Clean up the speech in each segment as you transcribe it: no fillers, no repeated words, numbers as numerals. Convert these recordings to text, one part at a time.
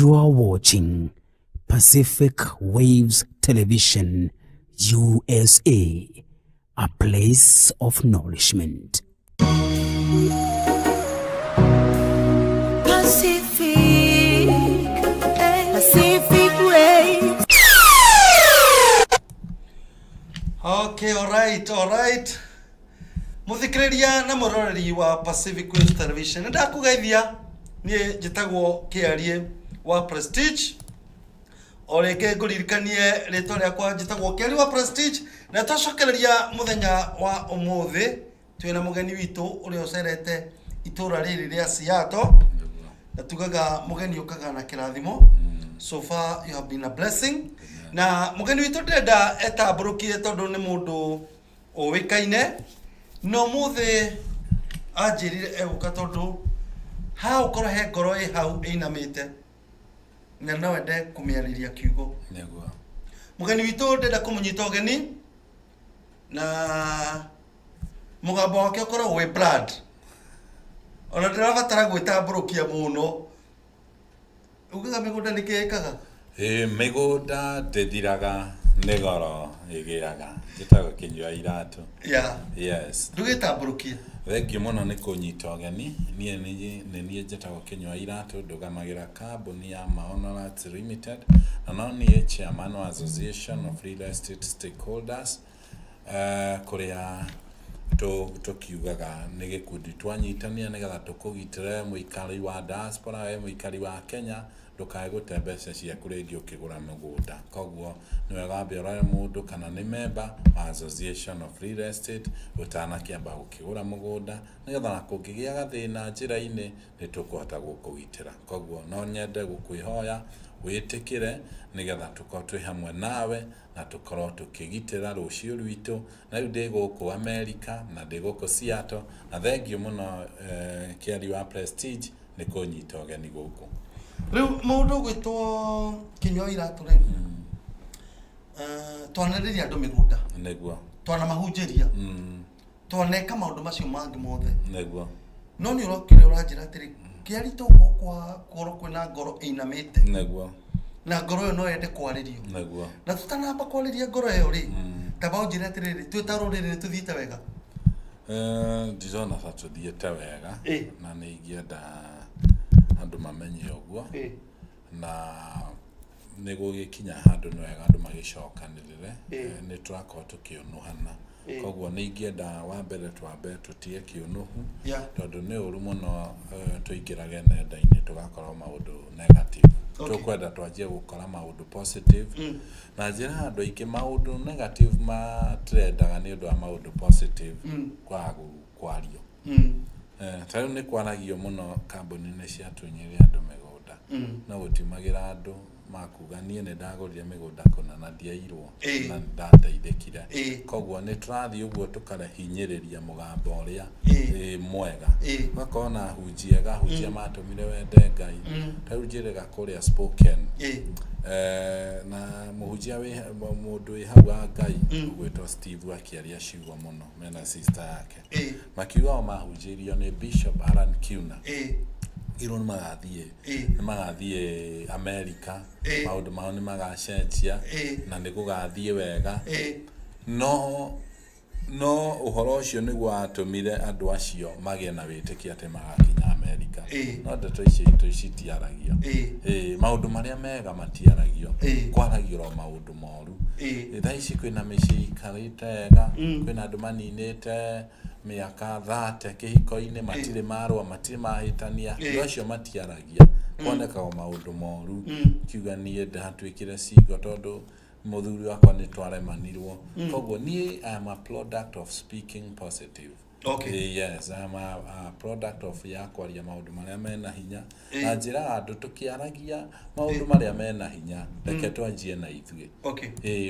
You are watching Pacific Waves Television, USA, a place of nourishment. Pacific Waves. Okay, all right. Muthikiriria na muroreri wa Pacific Waves Television. Ndakugeithia nie njitagwo Kiarie wa Prestige. Oreke nguririkanie ritwa riakwa njitagwo Kiarie wa Prestige na twacokereria muthenya wa umuthi twina mugeni witu uri ucerete itura riri ria Seattle. Na tugaga mugeni ukaga na kirathimo. So far you have been a blessing. Na mugeni witu ndenda etamburukie tondu ni mundu uwikaine no muthe anjirire eguka tondu ha ukoro he ngoro hau inamite na no ende kumiariria kiugo Neguo. mugeni witu ndenda kumunyita ugeni na mugambo wake ukoro we blood ona ndirabatara gwitamburukia muno ugaga migunda nikikaga Migunda ndithiraga nĩ goro ĩgĩaga njĩtagwo kĩnyua iratũ. Yes. Ndũgĩtamburukia. Thengiũ mũno nĩ kũnyita ũgeni. Niĩ njĩtagwo kĩnyua iratũ ndũgamagĩra kambuni ya Maono Arts Limited na no niĩ chairman wa Association of Real Estate Stakeholders kũrĩa tukiugaga nĩ gĩkundi twanyitania nĩgetha tũkũgitĩre mũikari wa diaspora mũikari wa Kenya ndukae gũte mbeca ciaku rĩngĩ ũkĩgũra mũgũnda. Koguo nĩ wega wambe ũrore mũndũ kana nĩ member wa Association of Real Estate ũtanakĩamba gũkĩgũra mũgũnda nĩgetha na kũngĩgĩa gathĩna njĩra-inĩ nĩ tũkũhota gũkũgitĩra. Koguo no nyende gũkwĩhoya wĩtĩkĩre nĩgetha tũkorwo twĩ hamwe nawe na tũkorwo tũkĩgitĩra rũciũ rwitũ. Na rĩu ndĩ gũkũ America na ndĩ gũkũ Seattle na thengiũ mũno Kiarie wa Prestige nĩ kũnyita ũgeni gũkũ. Riu mundu gwitwo Kinyua iratũ rĩ twanarĩria andũ mĩgũnda Neguo. twanamahunjĩria twaneka maũndũ macio mangĩ mothe Neguo. no nĩ ũrokire ũranjĩra atĩrĩ Kiarie tũkũ kwa kwĩna ngoro ĩinamĩte Neguo. na ngoro ĩyo no yende kwarĩrio Neguo. na tũtanamba kwarĩria ngoro ĩyo rĩ tamba ũnjĩre atĩrĩrĩ twĩ ta rũrĩrĩ tũthiĩte wega Ndizona ta tuthiĩte wega na nĩ ingĩenda andũ mamenye ũguo na nĩ gũgĩkinya handũ nĩ wega andũ magĩcokanĩrĩre nĩ tũrakorwo tũkĩũnũhana. Koguo nĩ ingĩenda wa mbere twambe tũtige kĩũnũhu tondũ nĩ ũru mũno tũingĩrage nenda-inĩ tũgakorwo maũndũ negative. Tũkwenda twanjie gũkora maũndũ positive na njĩra andũ aingĩ maũndũ negative matrendaga nĩ ũndũ wa maũndũ positive kwario. Tarĩu nĩ kwaragio mũno kambuni-inĩ cia tũnyĩre andũ mĩgũnda na gũtiumagĩra andũ makuga niĩ nĩ ndagũrire mĩgũnda kũna na ndiairwo na ndateithĩkire. Koguo nĩ tũrathiĩ ũguo tũkarehinyĩrĩria mũgambo ũrĩa mwega ũgakorwo na hunjia matũmire wende Ngai. Tarĩu njĩrĩga kũrĩa spoken na mũhunjia mũndũ wĩ hau wa Ngai ũgwĩtwo Steve akĩaria ciugo mũno mena sister yake makiuga o mahunjĩirio nĩ Bishop Alan Kiuna iro nĩ magathiĩ America maũndũ mao nĩ magacenjia na nĩ gũgathiĩ wega no ũhoro ũcio nĩguo watũmire andũ acio magĩe na wĩtĩkia atĩ magakinya America no ndeto ici citiaragio maũndũ marĩa mega matiaragio kwaragio maũndũ moru. Thaa ici kwĩna mĩciĩ ikarĩte wega kwĩna andũ maninĩte mĩaka 30 kĩhiko-inĩ matirĩ marũa matirĩ mahĩtania andũ acio matiaragia kuonekaga maũndũ moru. Kiuga niĩ ndatuĩkire cigo tondũ mũthuri wakwa nĩ twaremanirwo. Koguo niĩ I am a product of speaking positive. Yes, I am a product of ya kwaria maũndũ marĩa mena hinya na njĩra andũ tũkĩaragia maũndũ marĩa mena hinya reke twanjie na ithuĩ.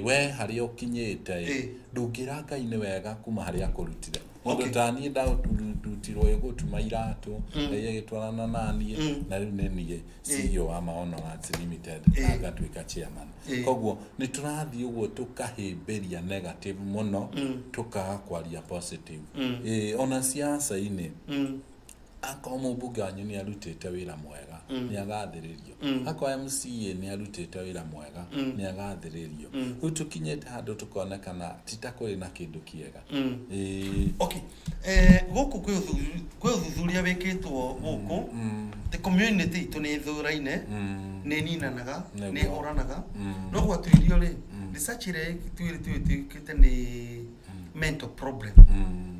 We harĩa ũkinyĩte ndũngĩra Ngai nĩ wega kuma harĩa akũrutire. Mũndũ ta niĩ ndarutirwo gũtuma iratũ gĩtwarana na niĩ na rĩu nĩ niĩ CEO wa Maono Arts Limited na ngatuĩka chairman. Koguo nĩ tũrathiĩ ũguo tũkahĩmbĩria negative mũno tũkaga kwaria positive. Ona siasa-inĩ akorwo mũmbunge wanyu nĩ arutĩte wĩra mwega nĩ agathĩrĩrio hakwa MCA nĩ arutĩte wĩra mwega nĩ agathĩrĩrio rĩu tũkinyĩte handũ tũkonekana ti ta kũrĩ na kĩndũ kĩega okay gũkũ kwĩ ũthuthuria wĩkĩtwo gũkũ the community itũ nĩ ĩthũraine nĩ ninanaga nĩ oranaga no gwatuirio rĩ research ĩrĩa twĩkĩte nĩ mental problem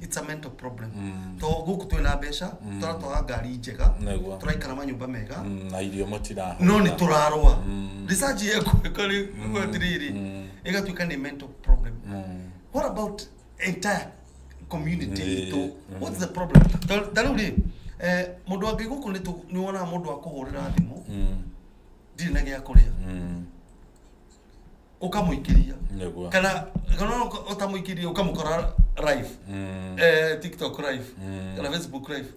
it's a mental problem to gũkũ twĩna mbeca tũratwara ngari njega tũraikara manyũmba mega na irio mũtiraha no nĩ tũrarũa research ĩkũrĩ gwatiriri ĩgatuĩka nĩ mental problem what about entire community itũ what's the problem tarĩu rĩ mũndũ angĩ gũkũ nĩ wonaga mũndũ akũhũrĩra thimũ ndirĩ na gĩa kũrĩa ukamũikĩria kana ũtamũikĩria ũkamũkora live TikTok live kana Facebook live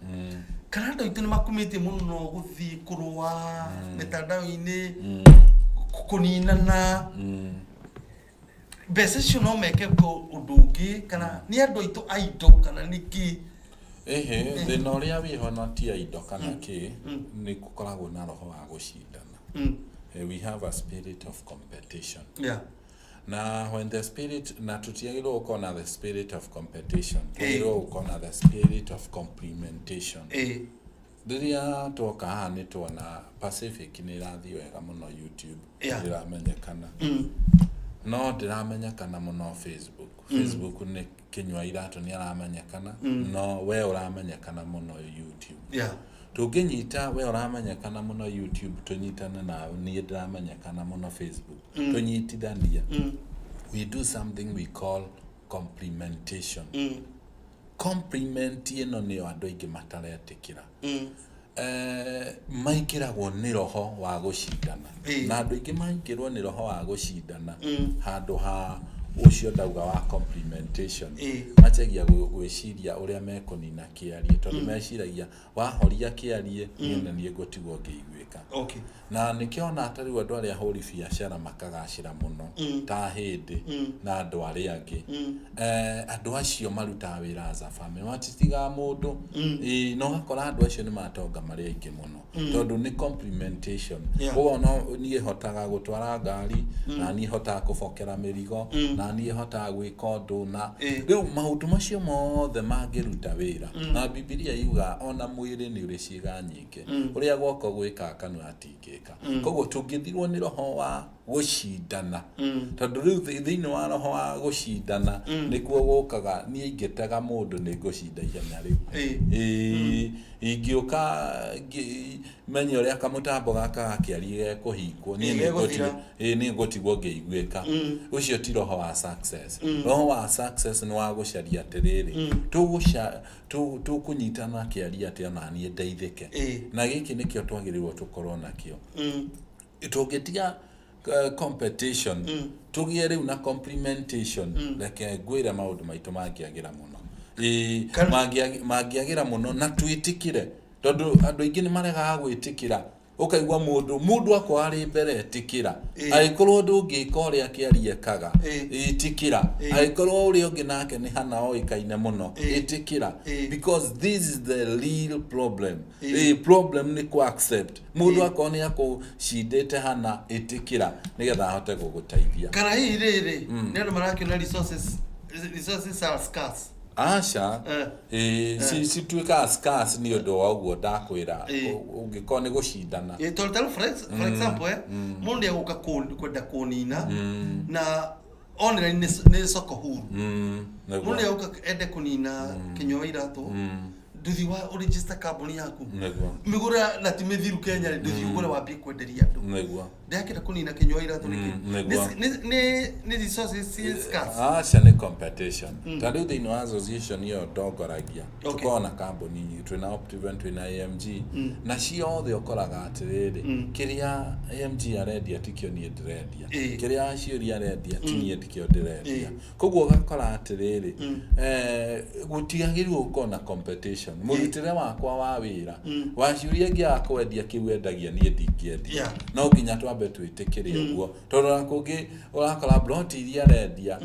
kana andũ aitũ nĩ makumĩtie mũno gũthiĩ kũrũa mitandao-inĩ kũninana mbeca icio no meke ũndũ ũngĩ kana nĩ andũ aitũ aindo kana nĩkĩ thĩna ũrĩa wĩho na ti aindo kana kĩ nĩ gũkoragwo na roho wa gũcindana we have a spirit of competition. Na when the spirit na tutiagirwo ukona the spirit of competition, tugirwo ukona the spirit of complementation. Ndiria toka hani tuona Pacific ni rathi wega muno YouTube. Ndiramenyekana. No ndiramenyekana muno Facebook. Facebook ni kinywa iratu ni aramenyekana. No we uramenyekana muno YouTube. Tũngĩnyita we ũramenyekana mũno YouTube tũnyitane na niĩ ndĩramenyekana mũno Facebook tũnyitithania we do something we call complementation complement ĩno nĩyo andũ aingĩ mataretĩkĩra maingĩragwo nĩ roho wa gũcindana na andũ aingĩ maingĩrwo nĩ roho wa gũcindana handũ ha ucio ndauga wa complementation machagia gwĩciria ũrĩa mekũnina kĩarie tondũ meciragia wahoria kĩarie na niĩ ngũtigwo ngĩiguĩka na nĩkĩona atari andũ arĩa hũri biacara makagacĩra mũno ta hĩndĩ na andũ arĩa angĩ andũ acio marutaga wĩra as a family matitiga mũndũ no gakora andũ acio nĩ matonga marĩ aingĩ mũno tondũ nĩ complementation ũguo no niĩ hotaga gũtwara ngari na niĩ hotaga kũbokera mĩrigo na niĩ hotaga gwĩka ũndũ na rĩu maũndũ macio mothe mangĩruta wĩra na Biblia yuga ona mwĩrĩ nĩ ũrĩ ciĩga nyingĩ ũrĩa gwoko gwĩka kanua atingĩka koguo tũngĩthirwo nĩ roho wa gũcindana tondũ rĩu thĩinĩ wa roho wa gũcindana nĩkuo gũkaga niĩ ingĩtega mũndũ nĩ ngũcinda ihenya rĩu ingĩũka menye ũrĩa kamũtambo gaka gakĩarie kũhingwo niĩ ngũtigwo ngĩiguĩka ũcio ti roho wa success roho wa success nĩ wa gũcaria atĩrĩrĩ tũkũnyitana kĩaria atĩ ona niĩ ndeithĩke na gĩkĩ nĩkĩo twagĩrĩirwo tũkorwo nakĩo tũngĩtiga competition tũgie rĩu na complementation reke ngwĩre maũndũ maitũ mangĩagĩra mũno mangĩagĩra mũno na twĩtĩkĩre tondũ andũ aingĩ nĩ maregaga gwĩtĩkĩra ukaigwa mũndũ akwa arĩ mbere etikira agĩkorwo ndũngĩka ũrĩa kĩariekaga etikira agĩkorwo ũrĩa ũngĩ nake nĩ hana oĩkaine mũno etikira because this is the real problem problem nĩ ku accept mũndũ akwa nĩ akũcindĩte hana etikira nĩgetha ahote gũgũteithia kana hihi rĩrĩ nĩ andũ marakĩona resources are scarce Asha si tuika scarce ni ũndũ wa ũguo ndakwĩra ũngĩkorwo nĩ gũcindana for example mũndũ agũka kwenda kũnina na online nĩ soko huru mũndũ agũka ende kũnina Kĩnyua Iratũ nduthi wa register company yaku migura na ti mithiru Kenya nduthi ugure wambie kwenderia andũ ndakĩra kũnina Kĩnyua Iratũ nĩ resources scarce Asha nĩ competition tondũ thĩinĩ wa association yo ndongoragia tukona company twina Optiven twina AMG na ciothe ũkoraga atĩrĩrĩ kĩrĩa AMG arendia tikio niĩ ndĩrendia kĩrĩa ciũria arendia ti niĩ tikio ndĩrendia koguo ũgakora atĩrĩrĩ gũtiagĩrĩirwo gũkorwo na competition competition murutire wakwa wa wira waciuria ngiakwendia kiwendagia nie ndingĩendia no nginya twambe twĩtĩkĩre ũguo tondũ na kũngĩ ũrakora broti iria rendia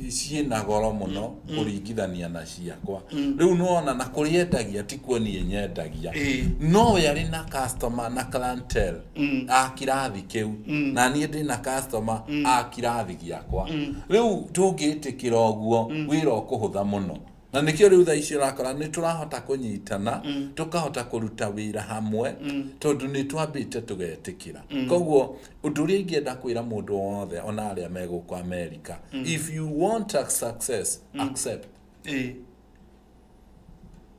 ciĩna goro mũno kũringithania na ciakwa rĩu nona na kũrĩendagia ti kuo niĩ nyendagia no we arĩ na customer na clientele a kirathi kĩu na niĩ ndĩ na customer a kirathi gĩakwa rĩu tũngĩtĩkĩra ũguo wĩra ũkũhũtha mũno na nikio riu tha ici rakora ni turahota kunyitana tukahota kuruta wira hamwe tondu ni twambite tugetikira koguo undu ria ingienda kwira mundu wothe ona aria meguko America if you want a success accept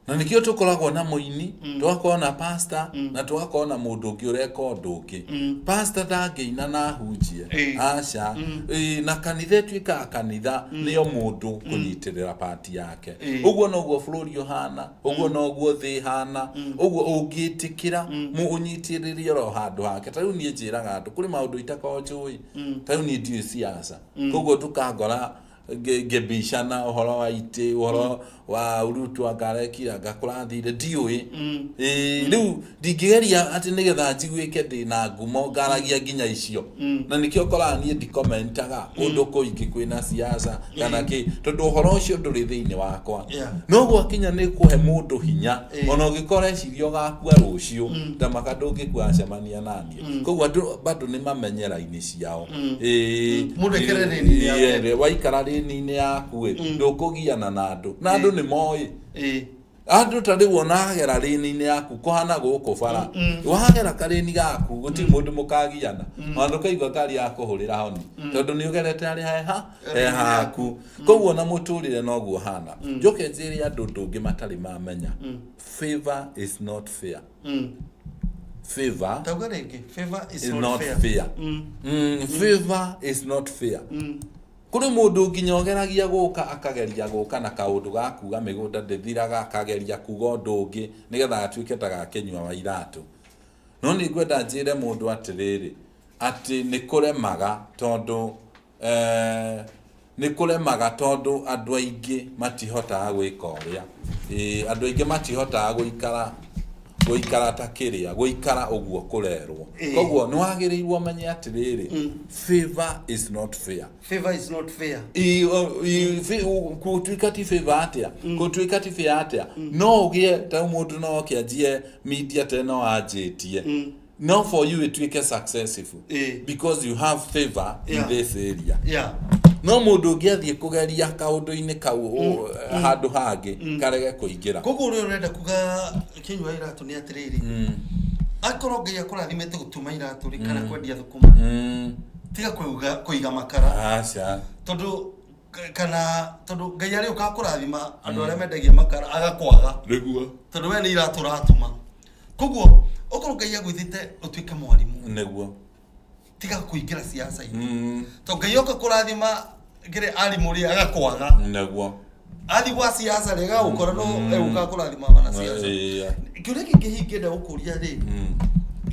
na nikio tukoragwo na muini tugakorwo na pastor na tugakorwo na mundu ungi ureka undu ungi pastor ndangĩina na hunjie aca na kanitha twika kanitha nĩo mundu kunyitirira party yake uguo noguo bũrũri ũhana uguo noguo thĩ hana uguo ũngĩtĩkĩra mũnyitiririe ro handu hake ta rĩu niĩ njĩraga andũ kũrĩ maũndũ itakoo njũĩ ta rĩu niĩ ndiũĩ siasa koguo tukangora gebishana uhoro wa ite uhoro wa urutu agarekira gakurathire ndiũĩ rĩu ndingĩgeria ati nigetha njiguĩke ndĩ na ngumo ngaragia nginya icio na nikio kora niĩ ndikommentaga ũndũ kũingĩ kwĩna siasa kana kĩ tondũ uhoro ũcio ndũrĩ thĩinĩ wakwa no gwakinya nĩ kũhe mũndũ hinya ona ũngĩkora cirio gakua rũciũ ndamaka ndũngĩkwacemania naniĩ koguo andũ bado nĩ mamenyera-inĩ ciao mũndekere nini waikara nini yaku ndũkũgiana na andũ nĩ moĩ andũ tarĩ wona gera rĩni-inĩ yaku kũhana gũkũ bara wagera karĩni gaku gũtirĩ mũndũ mũkagiana ona ũkaigua ngari ya kũhũrĩra honi tondũ nĩ ũgerete harĩa haku koguo na mũtũrĩre noguo hana njoke njĩre andũ ndũngĩ matarĩ mamenya favor is not fair favor is not fair favor is not fair kuri mundu nginya ogeragia guka akageria guka na kaundu gakuga migunda ndithiraga akageria kuga undu ungi nigetha atuike ta gakenywa wa iratu no ni ngwenda njire mundu atiriri ati ni kuremaga tondu andu aingi matihotaga gwika uria andu aingi matihotaga guikara takiria guikara uguo kurerwo koguo ni wagiriirwo menye atiriri favor is not fair kutuikati fair atia no ugie ta mundu no kianjie media teno ajitie no for you ituike successful because you have favor in this area no mundu ngiathie kugeria kaundu-ini kau handu hangi karege kuingira koguo uri urenda kuga kinywa iratu ni atiriri akoro ngai akurathimete gutuma iratu kana kwendia thukuma tiga kuiga makara aca tondu ngai ari ukakurathima andu aria mendagia makara agakwaga niguo tondu we ni iratu ratuma koguo okoro ngai agwithite utuike mwarimu niguo tiga kuingira siasa-ini to ngai oka kurathima ngire arimuri agakwaga niguo athi gwa siasa rega ukora no euka kurathima bana siasa kĩũria kĩngĩ hingĩenda gũkũria rĩ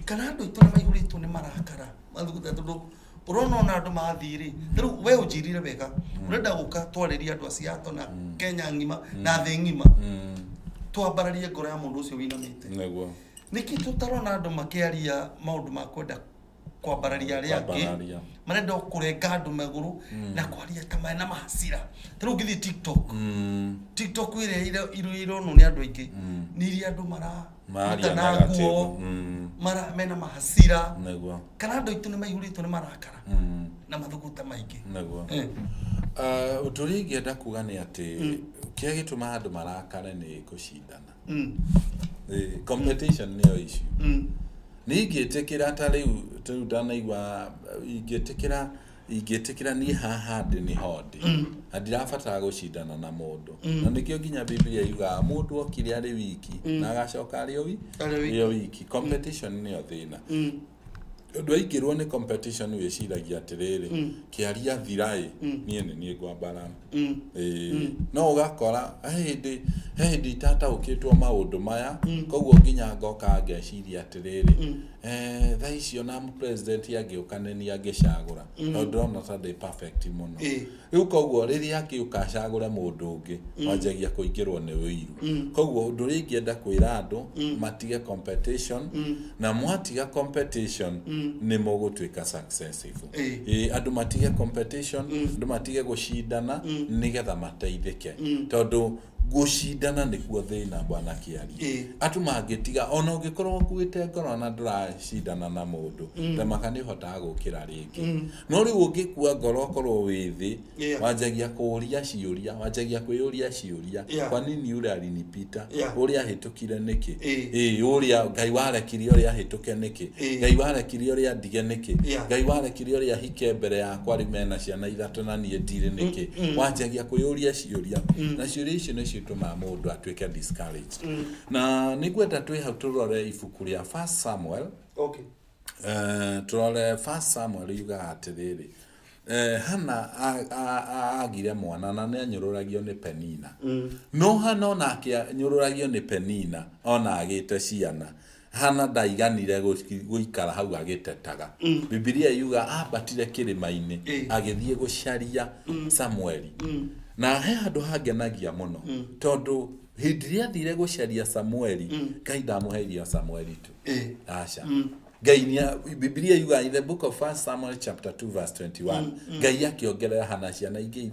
kana andũ aitũ nĩ maihũrĩtwo nĩ marakara mathuguta tondũ urona ona andũ mathiri rĩu we ũnjirire wega urenda gũka twarĩria andũ a Seattle na Kenya ng'ima na thĩ ng'ima twambararie ngoro ya mũndũ ũcio wĩinamĩte niguo niki tutarona andũ makĩaria maũndũ ma kwenda kwambararia aria angĩ marenda kũrenga andũ magũrũ na kwaria kama na mahasira rĩu ngĩthiĩ TikTok ĩrĩa ironwo nĩ andũ aingĩ nĩ iria andũ mara nguo mena mahasira kana andũ aitũ nĩ maihũrĩtwo nĩ marakara na mathuguta maingĩ uturi ingĩenda kuga nĩ atĩ kĩrĩa gĩtũma andũ marakare nĩ gũcindana competition nĩyo issue ningĩtĩkĩra ta rĩu ndanaigua ingĩtĩkĩra niĩ haha ndĩ nĩ hondĩ na ndirabatara gũcindana na mũndũ na nĩkĩo nginya Biblia yugaga mũndũ okire arĩ wiki na agacoka arĩ wiki competition nĩyo thĩna Ndwaikirwo ni competition wiciragia atiriri kiaria thirai nie ngwambara no ugakora hindi tata ukitwo maundu maya koguo nginya ngoka ngeciria atiriri thaicio na president agiukanenia agicagura no ndona ta de perfect muno riu koguo riria akiukacagura mundu ungi wanjagia kuingirwo ni wiru koguo undu ringi enda kwira andu matige competition na mwatiga competition ni mogutwika successful andu matige competition andu matige gushindana nigetha mateithike tondu gushindana nikuo thina bwana kiari atu mangitiga ona ungikorwo kuite ngoro na ndurashindana na mundu ndamakani hota gukira ringi no riu ungikua ngoro korwo withi wanjagia kuuria ciuria wanjagia kwiyuria ciuria kwa nini uri alinipita uri ahitukire niki uri ngai warekire uri ahituke niki ngai warekire uri andige niki ngai warekire uri ahike mbere yakwa rimena ciana ithatu na nie ndire niki wanjagia kwiyuria ciuria na ciuria icio ni tuma mundu atweke discouraged na nigwenda twi hau turore ibuku ria 1 Samuel turore 1 Samuel yuga atiriri Hana agire mwana na nyururagio ni Penina no Hana ona nyururagio ni Penina ona agite ciana Hana ndaiganire guikara hau agitetaga Biblia yuga abatire kirimaini agithie gucaria Samueli na he handu hagenagia muno tondu hindi athire gucaria Samueli Ngai ndamuheirie Samueli tu aca Ngai Biblia yuga in the book of 1 Samuel chapter 2 verse 21 Ngai akiongerera Hana ciana ingi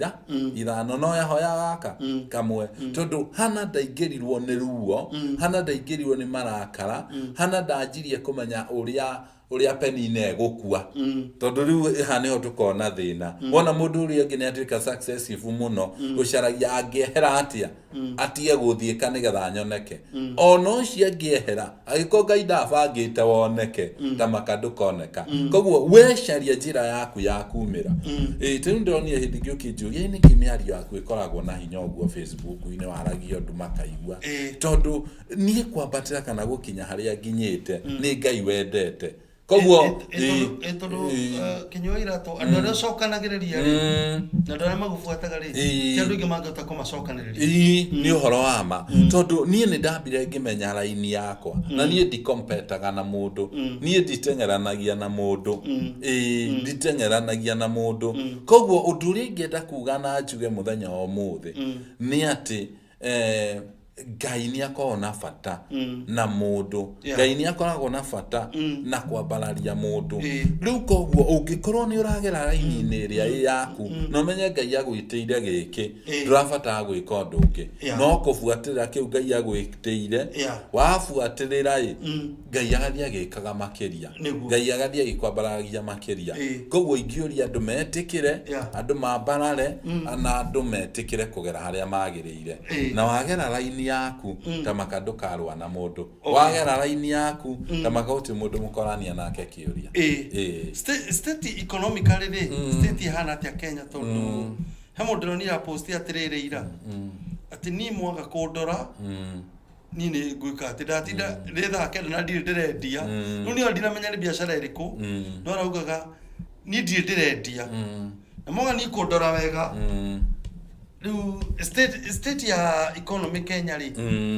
ithano no yahoya gaka kamwe tondu Hana ndaigerirwo ni ruo Hana ndaigerirwo ni marakara Hana ndajirie kumenya uria Penina egukua tondu riu Hana ho tukona thina wona mundu uri ngi ni atwika successful muno gucaragia angehera atia atie guthiika nigetha nyoneke ono cia ngehera agiko Ngai ndabangite woneke ta makadukoneka koguo wecaria njira yaku ya kumira tiu ndonie hindi ngiukinjugia ni kimiario yaku ikoragwo na hinya uguo Facebook-ini waragio ndu makaigua tondu nie kwambatira kana gukinya haria nginyite ni Ngai wendete koguo kinyoira to andore cokanagiriria na ndore magufuataga ri kindu ingi mangota kumacokaniriria ni uhoro wa ma tondu nie ni ndambire ngimenya raini yakwa na nie ndikompetaga na mundu nie nditengeranagia na mundu nditengeranagia na mundu koguo undu ringienda kuga na njuge muthenya o muthi ni ati Ngai ni akoragwo na bata na mundu Ngai ni akoragwo na bata na kwambararia mundu riu koguo ungikorwo ni uragera raini-ini iria yaku no menye Ngai agwitiire giki ndurabata gwika undu ungi no kufuatirira kiu Ngai agwitiire wafuatirira Ngai agathie agikaga makiria Ngai agathie agikwambaragia makiria koguo ingiuria andu metikire andu mambarare na andu metikire kugera haria magiriire na wagera raini yaku ta makadukarwa na mundu wagera raini yaku ta makauti mundu mukorania nake kiuria state economically state hana atia Kenya tondu he mundu ni post atirire ira ati ni mwaga kundora ni ni gwika ati ndatinda ritha kenda na ndire ndirendia no ni ndina menya ni biashara iriku no araugaga ni ndire ndirendia na mwaga ni kundora wega riu state ya economy Kenya ri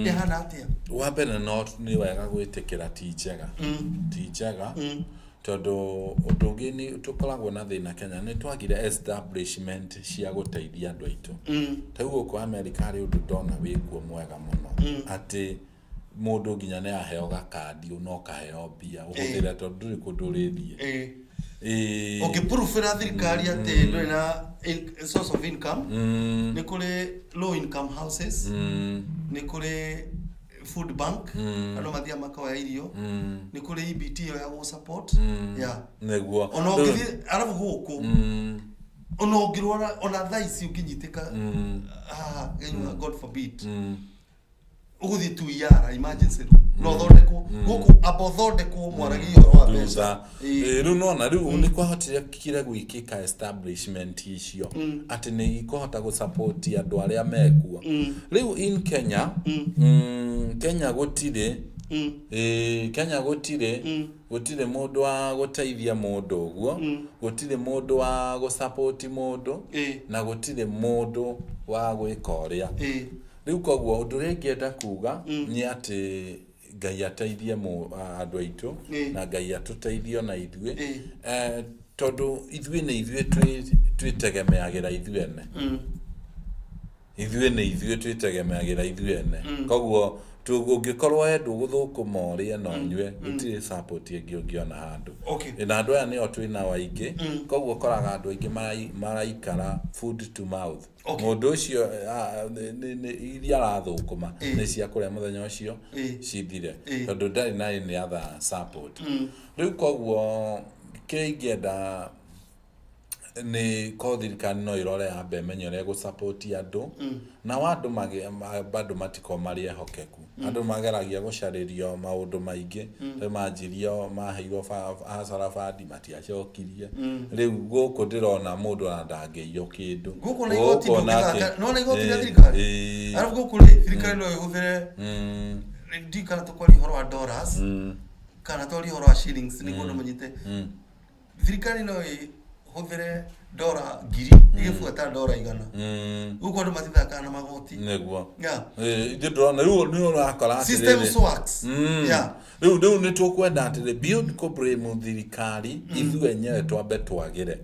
ihana atia wambere not ni wega gwitikira tichega tondu undu ungi ni tukoragwo na thina Kenya ni twagire establishment cia guteithia andu aitu taguo kwa America ri undu ndona wikuo mwega muno ati mundu nginya ni aheo gakadi no kaheo bia uhuthira tondu ri kundurithie ukipurufira thirikari ati ndo na source of income ni kule low income houses ni kule food bank ando mathia makao ya irio ni kule EBT ya go support neguo ono ngithi arabu guku ono ngirwara ona thaisi ukinyitika God forbid uguthi tu yara emergency no thondeko guku abothondeko mwaragio wa pesa riu nona riu ni kwahotire kire gwikika establishment icio ati ni ikohota go support andu aria mekua riu in Kenya Kenya gutire Kenya gutire mundu wa guteithia mundu uguo gutire mundu wa go support mundu na gutire mundu wa gwika uria riu koguo undu ringienda kuga ni ati Ngai ateithie andu aitu na Ngai atuteithie na ithue tondu ithue ni ithue twitegemeagira ithue ene ithue ni ithue twitegemeagira ithue ene koguo ungikorwo endu guthukuma uria no nywe gutire support ingi ungiona handu na andu aya ni o twina waingi koguo koraga andu aingi maraikara food to mouth mundu ucio iria arathukuma ni cia kuria muthenya ucio cithire tondu ndari na ni other support riu koguo keingienda ni thirikari no irore ambe menyere go support andu na wandu bado matiko mari ehokeku andu mageragia gucaririo maundu maingi manjirio maheirwo hasara fadi matiacokirie riu guku ndirona mundu andangeio kindu guku na igoti no igoti ya thirikari arafu guku thirikari no ihuthere ndikana tukwari horo wa dollars kana tori horo wa shillings ni gono munyite thirikari no huthere dora giri igifuata dora igana uko ndo matithaka na magoti neguo ndona ni urakora system works riu ni tukwenda ati build corporate thirikari ithu enyewe twambe twagire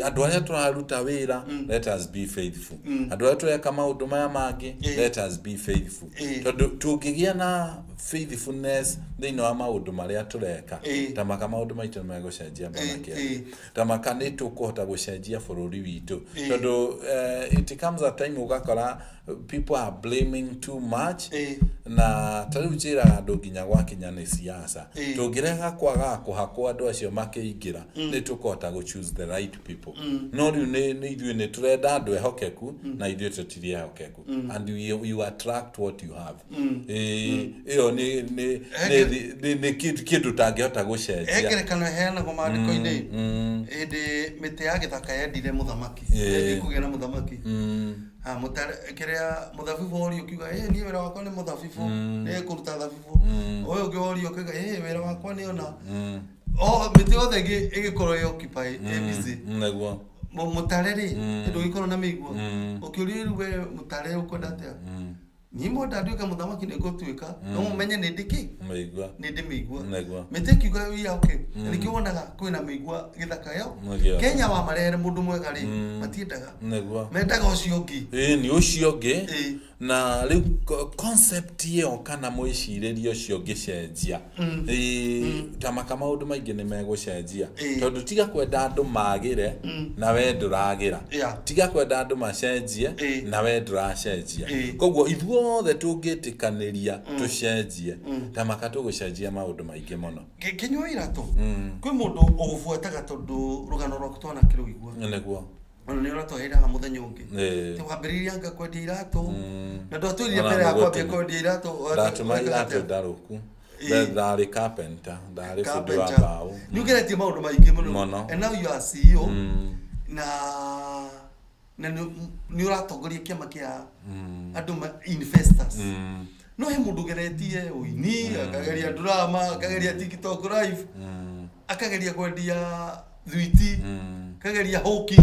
andu aria turaruta wira let us be faithful andu aria tureka maundu maya mangi let us be faithful tondu tungigia na faithfulness thini wa maundu maria tureka tamaka maundu maitu megucenjia manake tamaka ni tukuhota gucenjia bururi witu tondu it comes a time ugakora people are blaming too much na tariu njira andu nginya gwakinya ni siasa tungirega kwaga kuhakwa andu acio makiingira ni tukuhota go choose the right people no riu ni ithuĩ ni turenda andu ehokeku na ithuĩ tutiri ehokeku and you attract what you have iyo ni kindu tangihota gucenjia egerekano hena go maandiko-ini indi miti ya githaka yendire muthamaki ikugia na muthamaki muthabibu ori ukiuga ni wira wakwa ni muthabibu ni kuruta thabibu oyo ungi ori ukiuga wira wakwa ni ona miti yothe igikorwo occupy busy neguo mutareri ndu gikorwo na migwa ukiuria ruwe mutare ukwenda atia ni moda nduika muthamaki ni gutuika no mumenye ni ndiki migwa ni ndimigwa neguo miteki kwa ya okay nikionaga kwina migwa githaka yo Kenya wa marere mundu mwega ri matiendaga neguo mendaga ucio ungi ni ucio ungi na riu concept iyo kana mwiciririo ucio ngicenjia tamaka maundu maingi ni megucenjia tondu tiga kwenda andu magire na we nduragira tiga kwenda andu macenjie na we nduracenjia koguo ithuothe tungitikaniria tucenjie tamaka tugucenjia maundu maingi muno kinyo iratu kwi mundu ugubuataga tondu rugano rwaku twana kirugigwa neguo ono ni urato hira muthenya ungi ti wambiriria nga kwendia iratu na ndo tuiria mbere ya kwambia kwendia iratu ndatuma iratu ndaruku ndari carpenter ndari fundi wa mbao ni ugeretie maundu maingi muno and now you are CEO na ni uratongoria kiama kia andu investors no he mundu geretie uini akageria drama akageria TikTok live akageria kwendia thwiti akageria hoki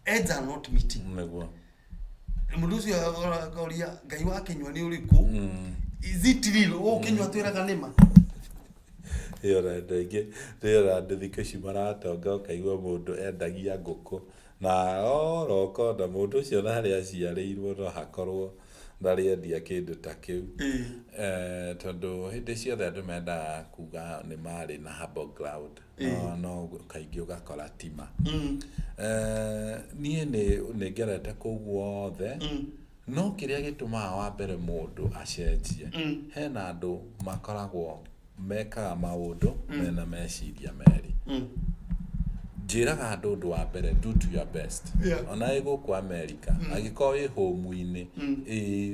heads are not meeting neguo mundu ucio akaoria Ngai wa Kenya ni uriku is it real Kenya twiraga nima yora ndege ndera ndithikaci maratonga kaigwa mundu endagia nguku na roko na mundu ucio nari aciarirwo no hakorwo ndari endia kindu ta kiu tondu hindi ciothe andu menda kuga ni mari na humble ground no kaingi ugakora tima nie ni ngerete kuguothe no kiria gitumaga wa mbere mundu acenjie hena andu makoragwo mekaga maundu mena meciria meri njiraga andu undu wa mbere do to your best ona ego kwa America agiko i home-ini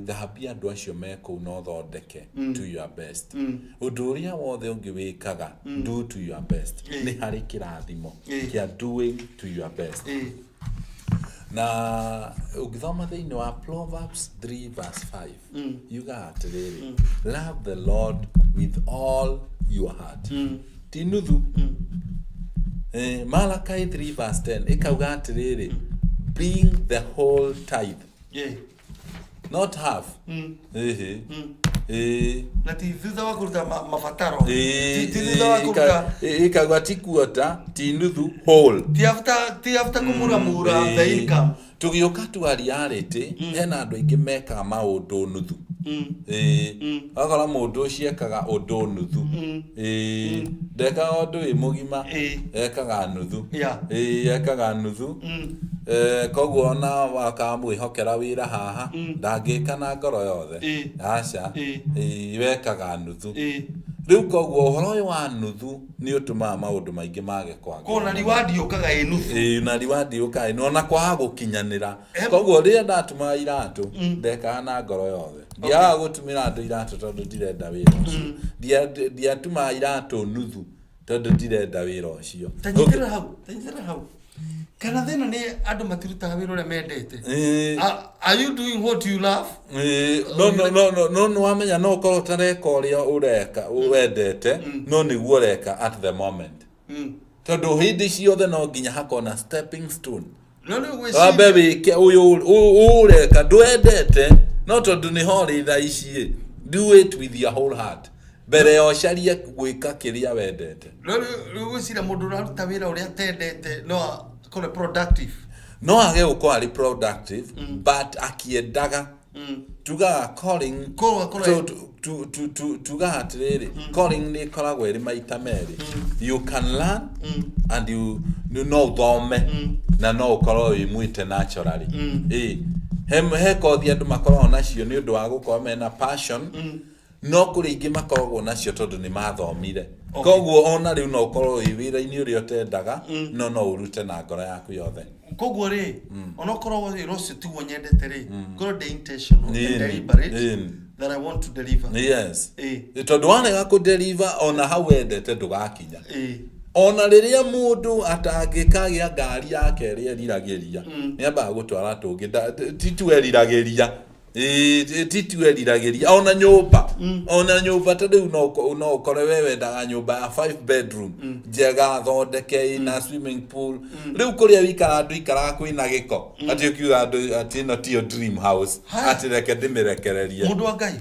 thabia andu acio meko no thondeke to your best undu uria wothe ungi wikaga do to your best ni hari kirathimo kia doing to your best na ukithoma thiini wa Proverbs 3 verse 5 yuga atiriri love the Lord with all your heart tinuthu Malachi 3 verse 10 ikauga atiriri bring the whole tithe not half na ti thutha wa kuruta mabataro ti thutha wa kuruta ikauga ti quarter ti nuthu whole ti after kumura the income tugioka tu reality hena andu aingi mekaga maundu nuthu akora mundu ciekaga undu nuthu ndeka undu wi mugima ekaga nuthu ekaga nuthu koguo ona wakamwihokera wira haha ndangika na ngoro yothe aca wekaga nuthu riu koguo uhoro uyu wa nuthu ni utumaga maundu maingi mage kwaga kona riwadi ukaga i nuthu na riwadi ukaga ni ona kwaga gukinyanira koguo ria ndatuma iratu ndekaga na ngoro yothe ndiaga gutumira andu iratu tondu ndirenda wira ucio ndiatuma iratu nuthu tondu ndirenda wira ucio tanyitira hau kana thina ni andu matirutaga wira uria mendete are you doing what you love no wamenya no ukorwo utareka uria ureka wendete no niguo ureka at the moment tondu hindi ciothe no nginya hakona stepping stone baby uyu ureka ndwendete no tondu ni hori tha ici do it with your whole heart mbere yo caria gwika kiria wendete gwicira mundu uraruta wira uria tendete no call productive no age uko ari productive but akiendaga tuga calling tuga atiriri calling ni koragwo iri maita meri you can learn and you know thome na no ukorwo wimwite naturally he kothi andu makoragwo nacio ni undu wa gukorwo mena passion no kuri ingi makoragwo nacio tondu ni mathomire koguo ona riu no ukorwo wira-ini uria utendaga no urute na ngoro yaku yothe koguo ri ona ukorwo wira ucio tiguo nyendete ri korwo the intention and deliberate that I want to deliver yes tondu wanega ku deliver ona hau wendete ndugakinya ona riria mundu atangikagia ngari yake ri eriragiria ni amba gutwara tungi titu eriragiria titu eriragiria ona nyumba tondu no ukore wewe ndaga nyumba ya 5 bedroom njega thondeke na swimming pool riu kuria wikara andu ikara kwina giko ati ukiuga andu ati no tio dream house ati reke ndimirekererie mundu wa ngai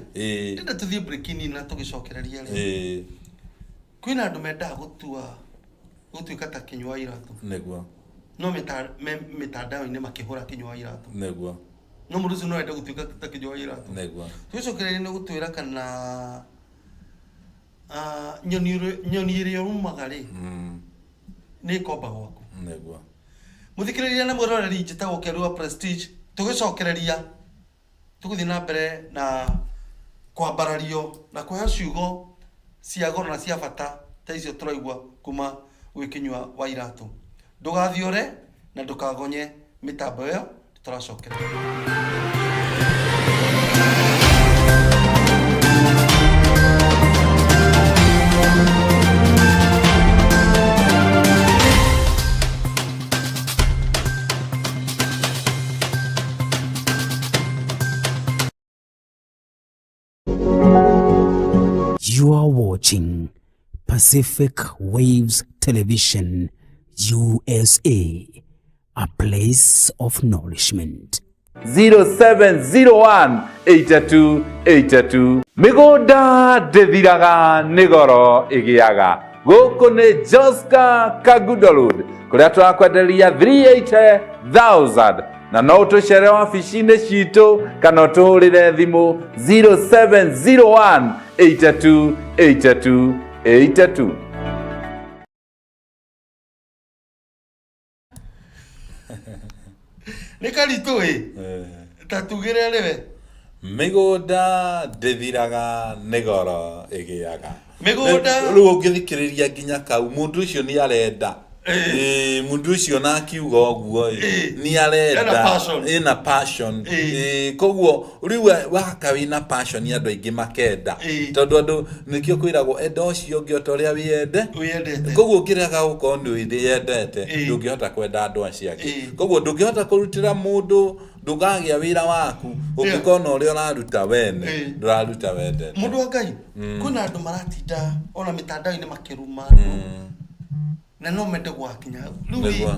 ndenda tuthie breakini na tugicokereria ri kwina andu mendaga gutuika ta kinywa iratu niguo no mitandao-ini makihura kinywa iratu niguo no mundu ucio no enda gutuika ta kinywa iratu niguo tucokereria ni gutwira kana nyoni iria umaga ri ni komba gwaku niguo muthikiriria na mwiroreri njitagwo Kerua Prestige tugicokereria tuguthii na mbere na kwambarario na kuhe ciugo cia goro na cia bata ta icio turaigua kuma gwi kinywa wa iratu ndugathiore na ndukagonye mitambo yo turacokereria You are watching Pacific Waves Television USA, a place of nourishment. 0701 8282 migunda ndithiraga nigoro igiaga guku ni Joska Kagudo Road kuria turakwenderia 380,000 na no tucere wabici-ini citu kana tuhurire thimu 0701 8282 82 ni karitu tatugire riwe migunda ndithiraga nigoro igiaga migunda riu ungithikiriria nginya kau mundu ucio ni arenda mundu ucio na akiuga oguo ni arenda ina passion koguo riu waka wina passion ya andu aingi makenda tondu andu nikio kwiragwo enda ucio ungi otoria wiyendete koguo ngiraga uko ndi yendete ndungihota kwenda andu aciake koguo ndungihota kurutira mundu ndugagia wira waku ukikona uria uraruta wene nduraruta wende mundu wa Ngai kuna andu maratinda ona mitandao-ini makiruma na no mende gwakinya riu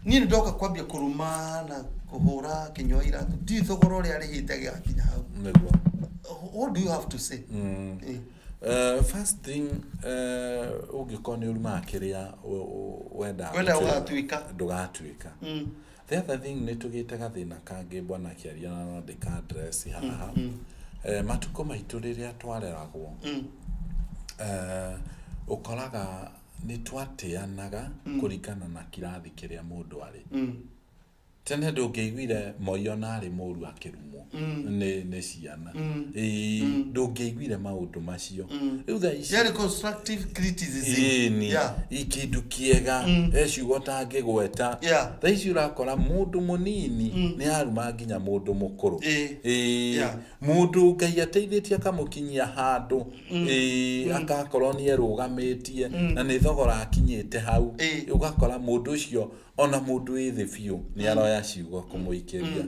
ni ndoka kwambia kuruma na kuhura kinywa iratu ndi thogoro ria rihite gyakinya hau what do you have to say first thing ugikoni uruma kiria wenda ndugatuika the other thing ni tugite gathina kangi bwana kiaria na ndika address haha matuko maitu riria twareragwo ukoraga ni twatianaga kurikana na kirathi kiria mundu ari tene ndungiguire moyo nari muru akirumwo ni ciana ndungiguire maundu macio riu tha ici yari constructive criticism ikindu kiega eciugo tangigweta tha ici urakora mundu munini ni aruma nginya mundu mukuru mundu Ngai ateithitie akamukinyia handu akakorwo ni erugamitie na ni thogora akinyite hau ugakora mundu ucio ona mundu withi biu ni aroya ciugo kumuikiria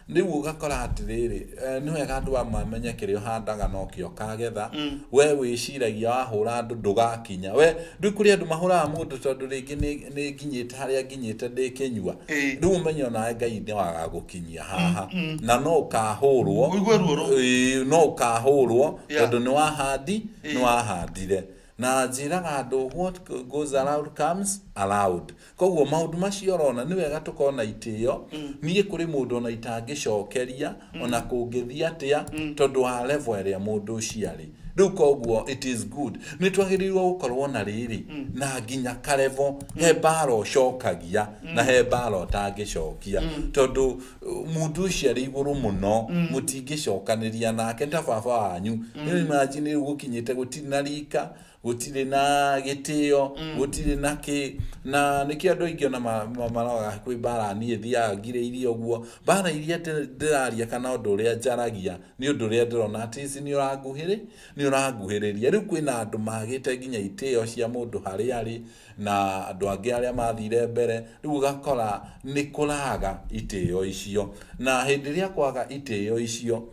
riu ugakora atiriri ni wega andu amamenye kirio handaga no kio kagetha we wiciragia wahura andu ndugakinya we riu kuri andu mahura mundu tondu ringi ni nginyite haria nginyite ndikinyua riu umenye ona Ngai ni waga gukinyia haha na no ukahurwo tondu ni wahandire na njiraga andu what goes around comes allowed koguo maundu macio rona ni wega tukona itio nie kuri mundu ona itangicokeria ona kungithia atia tondu wa level ria mundu uciari riu koguo it is good ni twagirirwo gukorwo na riri na nginya karevo he baro cokagia na he baro tangicokia tondu mundu uciari iguru muno mutingicokaniria nake ta baba wanyu ni imagine gukinyite gutiri na rika gutire na gitio gutire na ki na niki andu ingi ona maraga kwi bara ni thia ngire irio guo bara iria ndiraria kana undu uria njaragia ni undu uria ndirona ati ni uranguhiriria riu kwina andu magite nginya itio cia mundu hari ari na andu angi aria mathire mbere riu gakora ni kuraga itio icio na hindi ria kwaga itio icio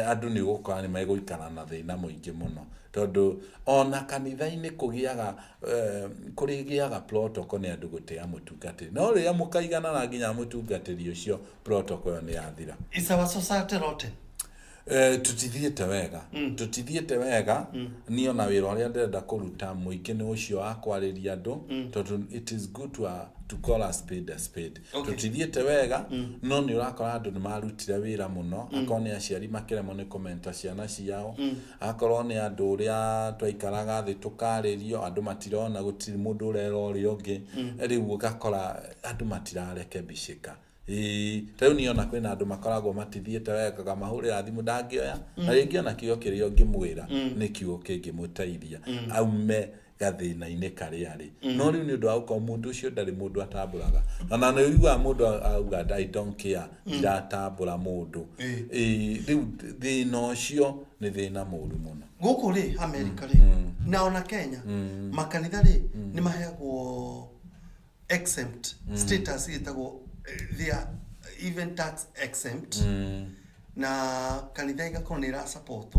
andu ni gukora ni maiguikara na thina muingi muno tondu ona kanitha-ini kugiaga kurigiaga protocol ni andu gutea mutungatiri no ria mukaigana na nginya mutungatiri ucio protocol ni yathira is our society rotten tutithiete wega ni ona wira uria ndenda kuruta muingi ni ucio akwariria andu tondu it is good to call a spade tutithiete wega no ni urakora andu ni marutire wira muno akoni aciari makiremo ni komenta ciana ciao akorwo ni andu uria twaikaraga thi tukaririo andu matirona gutiri mundu urera uri ungi riu gakora andu matirarekebishika tau ni ona kwina andu makoragwo matithiete wega gamahurira thimu ndangioya na ringi ona kiugo kirio ngimwira ni kiugo kingimuteithia aume gathina-ini karia ari no riu ni undu wa uko mundu ucio ndari mundu atamburaga ona ni uigua mundu auga I don't care iratambura mundu riu thina ucio ni thina muru muno guku ri America ri na ona Kenya makanitha ri ni maheagwo exempt status itagwo they are even tax exempt na kanitha igakorwo ni ra support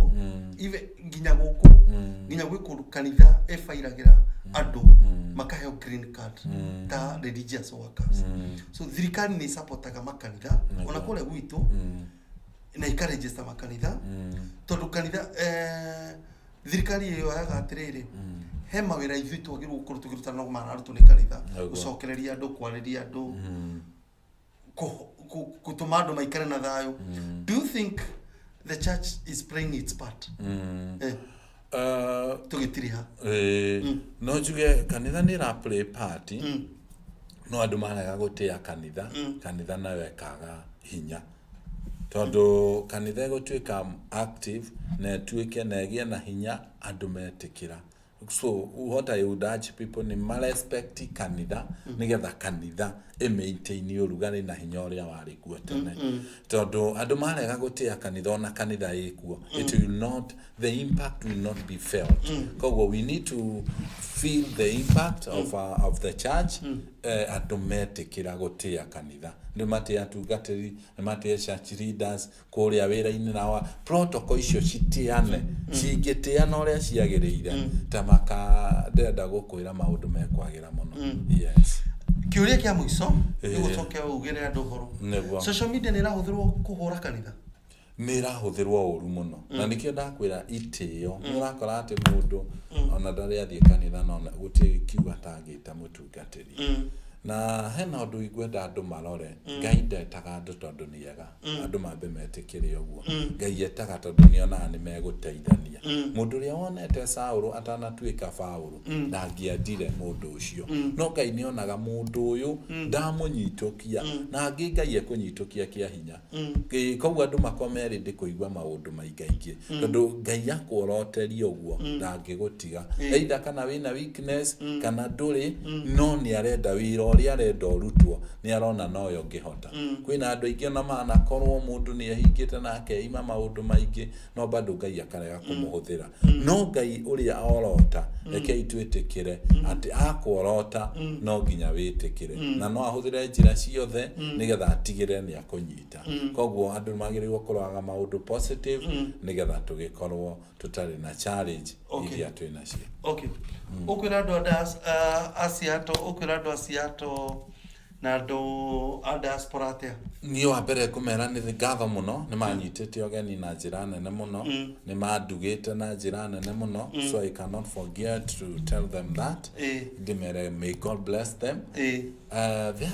even nginya guku nginya gwiku kanitha efairagira andu makaheo green card ta religious workers so thirikari ni supportaga makanitha ona kule gwitu na ikaregister makanitha tondu kanitha thirikari iyo yaga atiriri he mawira ithu twagirwo gukorwo tugirutana no kumana arutu ni kanitha gucokereria andu kwariria andu kutuma andu maikare na thayo do you think the church is playing its part tugitiriha no juge kanitha ni ra play part no andu maraga gutia kanitha nawe kaga hinya tondu kanitha gutwika active na tuike na gie na hinya andu metikira So what I would urge people ni respect kanitha nigetha kanitha maintain urugani na hinya uria wari kuo tene tondu andu marega gutia kanitha ona kanitha ikuo it will not, the impact will not be felt. Koguo we need to feel the impact of the church andu metikira gutia kanitha ndu matia atungatiri matia church leaders kuria wira-ini na protocol icio citiane cingitiana uria ciagiriire tamaka ndenda gukwira maundu mekwagira muno. Yes. Kiuria kia mwiso ni gucokia ugire andu horo. Social media ni rahuthirwo kuhura kanitha. Ni rahuthirwo uru muno na nikio ndakwira itio ni urakora ati mundu ona ndari athie kanitha nona guti kiuga tangita mutungatiri na hena undu igwenda andu marore Ngai ndetaga andu tondu ni ega andu mambe metikire uguo Ngai etaga tondu ni ona ni meguteithania mundu ria wonete Saulu atanatuika Paulu ndangiendire mundu ucio no Ngai ni onaga mundu uyu ndamunyitokia na Ngai ekunyitokia kia hinya koguo andu makomeri ndikuigwa maundu maingaingi tondu Ngai akworoteria uguo ndangigutiga either kana wina weakness kana nduri no ni arenda wira uria arenda urutwo ni arona noyo ngihota kwina andu aingi na mana korwo mundu ni ahingite nake ima maundu maingi no bado Ngai akarega kumuhuthira no Ngai uria orota reke itwitikire ati akworota no nginya witikire na no ahuthire njira ciothe nigetha atigire ni akunyita koguo andu magirirwo kuroga maundu positive nigetha tugikorwo tutari na challenge iria twina cio. Okay. Ukwira andu asiato ukwira andu asiato na andu a diaspora atia ni wa mbere kumera ni ngatho muno ni manyitite ogeni na njira nene muno ni mandugite na njira nene muno so I cannot forget to tell them that dimere may God bless them. The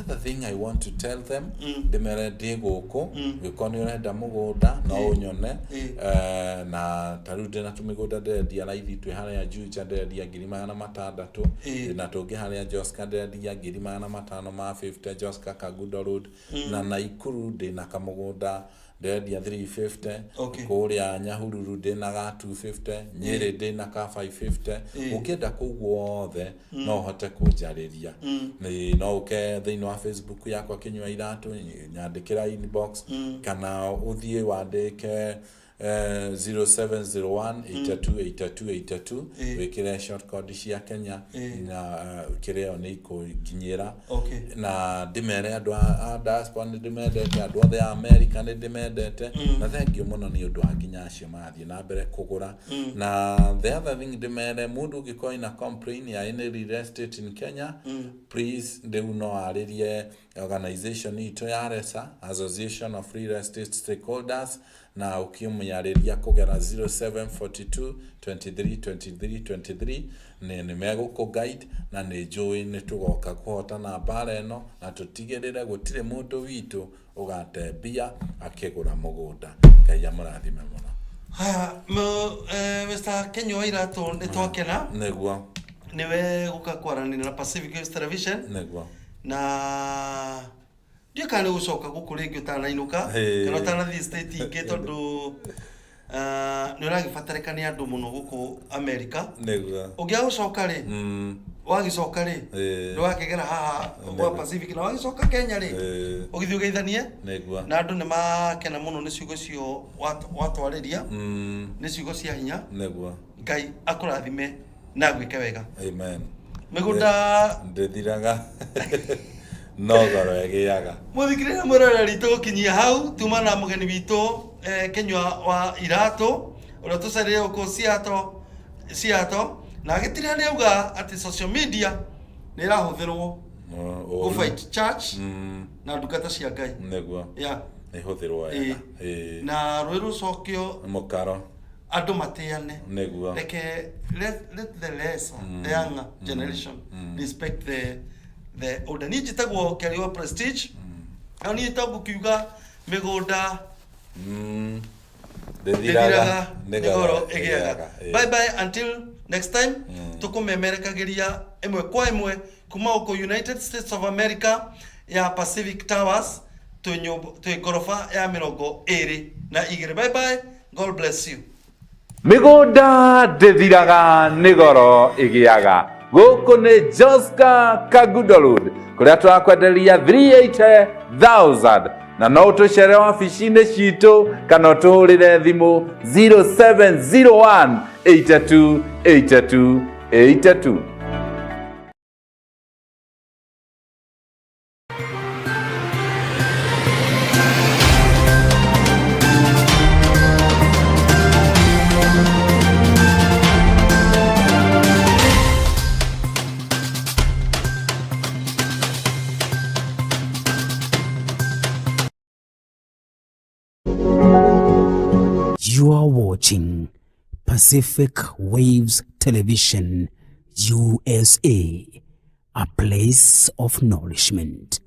other thing I want to tell them dimere diguku gikoni urenda mugunda no unyone na tarude na tumigunda ndendia raithi twi haria Juja ndendia 600 na tungi haria Joska ndendia 550 Joska Kagudo Road na Naikuru ndina kamugunda ndendia 350 kuria Nyahururu ndina ga 250 Nyeri ndina ka 550 ukienda kuguothe no hote kunjariria ni no uke thiini wa Facebook yakwa Kinyua Iratu nyandikira inbox kana uthie wandike 0701828282 wikire short code cia Kenya na kireo ni ikukinyira na ndimere andu a diaspora ndimendete andu othe a America ndimendete na thank you muno ni undu anginya acio mathie na mbere kugura na the other thing ndimere mundu gikoina complain ya any real estate in Kenya please ndeu no aririe organization ito ya RESA, Association of Real Estate Stakeholders, na ukimuyariria kugera 0742 23 23 23 ni meguko guide na ni join ni tugoka kuhota na bara eno na tutigirire gutire mundu witu ugatembia akigura mugunda Ngai amurathime muno. Mr. Kinyua Iratu nitwakena niguo niwe guka kwaranira na Pacific Waves Television niguo na ndio kana gucoka guku ringi utanainuka kana utanathi state ingi tondu ni uragibatarika ni andu muno guku America niguo ugia gucoka ri wagicoka ri ndwakigera haha kwa Pacific na wagicoka Kenya ri ugithio geithanie niguo na andu ni makena muno ni ciugo cio watwariria ni ciugo cia hinya niguo Ngai akurathime na gwike wega. Amen. Migunda ndithiraga nogoro egiaga muthikirira muroreri tukinyia hau tuma na mugeni witu Kinyua wa Iratu uria tucarire uko Siato na gitire ni uga ati social media ni rahuthirwo ku fight church na ndungata cia Ngai niguo ni huthirwo wega na rwiru cokio mukaro andu matiane niguo let the lesser the younger generation respect the older ni jitagwo Keriwa Prestige ani itagu kiuga migunda ndithiraga negoro egiaga. Bye bye until next time tukumemerekagiria imwe kwa imwe kuma uko United States of America ya Pacific Towers tu gorofa ya 22. Bye bye, God bless you. Mĩgũnda ndĩthiraga nĩ goro ĩgĩaga. Gũkũ nĩ Joska Kagudo Road kũrĩa tũrakwenderia 380,000 na no ũtũcere wabici-inĩ citũ kana ũtũhũrĩre thimũ 0701 82 82 82. You are watching Pacific Waves Television USA, a place of nourishment.